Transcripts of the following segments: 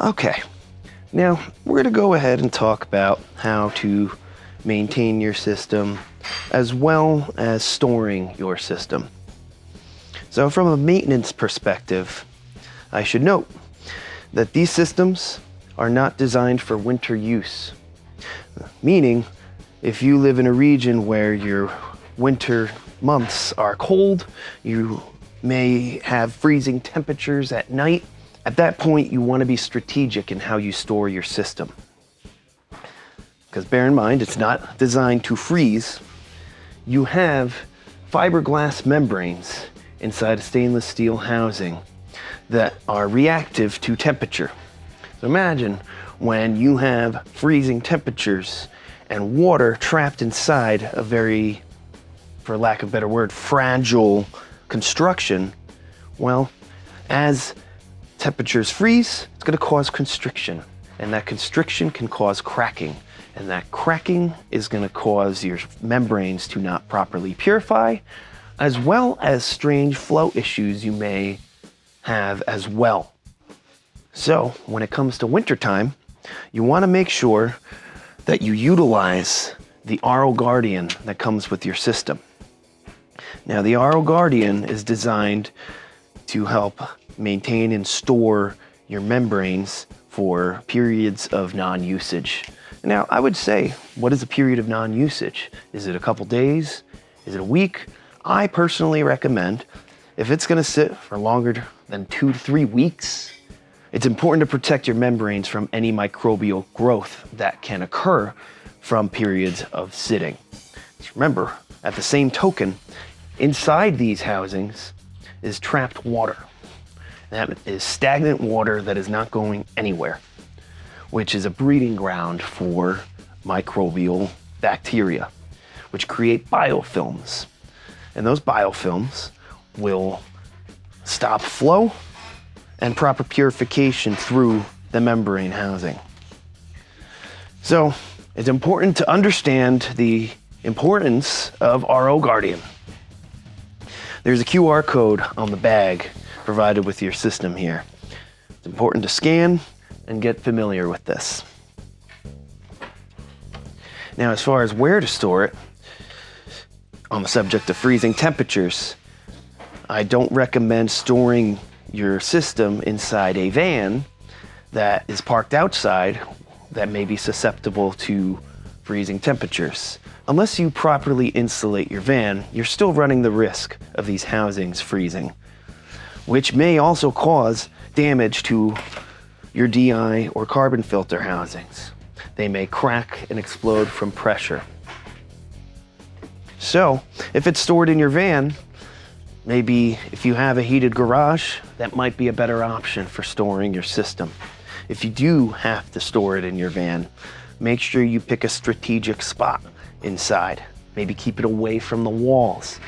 Okay, now we're going to go ahead and talk about how to maintain your system as well as storing your system. So from a maintenance perspective, I should note that these systems are not designed for winter use. Meaning, if you live in a region where your winter months are cold, you may have freezing temperatures at night. At that point, you want to be strategic in how you store your system. Because bear in mind, it's not designed to freeze. You have fiberglass membranes inside a stainless steel housing that are reactive to temperature. So imagine when you have freezing temperatures and water trapped inside a very, for lack of a better word, fragile construction. Well, as temperatures freeze, it's going to cause constriction, and that constriction can cause cracking, and that cracking is going to cause your membranes to not properly purify, as well as strange flow issues you may have as well. So when it comes to wintertime, you want to make sure that you utilize the RO Guardian that comes with your system. Now, the RO Guardian is designed to help maintain and store your membranes for periods of non-usage. Now, I would say, what is a period of non-usage? Is it a couple days? Is it a week? I personally recommend, if it's going to sit for longer than 2 to 3 weeks, it's important to protect your membranes from any microbial growth that can occur from periods of sitting. Just remember, at the same token, inside these housings is trapped water. That is stagnant water that is not going anywhere, which is a breeding ground for microbial bacteria, which create biofilms. And those biofilms will stop flow and proper purification through the membrane housing. So it's important to understand the importance of RO Guardian. There's a QR code on the bag provided with your system here. It's important to scan and get familiar with this. Now, as far as where to store it, on the subject of freezing temperatures, I don't recommend storing your system inside a van that is parked outside that may be susceptible to freezing temperatures. Unless you properly insulate your van, you're still running the risk of these housings freezing, which may also cause damage to your DI or carbon filter housings. They may crack and explode from pressure. So, if it's stored in your van, maybe if you have a heated garage, that might be a better option for storing your system. If you do have to store it in your van, make sure you pick a strategic spot inside. Maybe keep it away from the walls.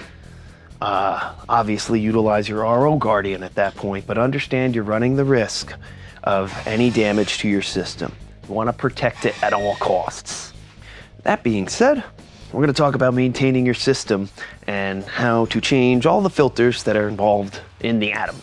Obviously utilize your RO Guardian at that point, but understand you're running the risk of any damage to your system. You want to protect it at all costs. That being said, we're going to talk about maintaining your system and how to change all the filters that are involved in the Atom.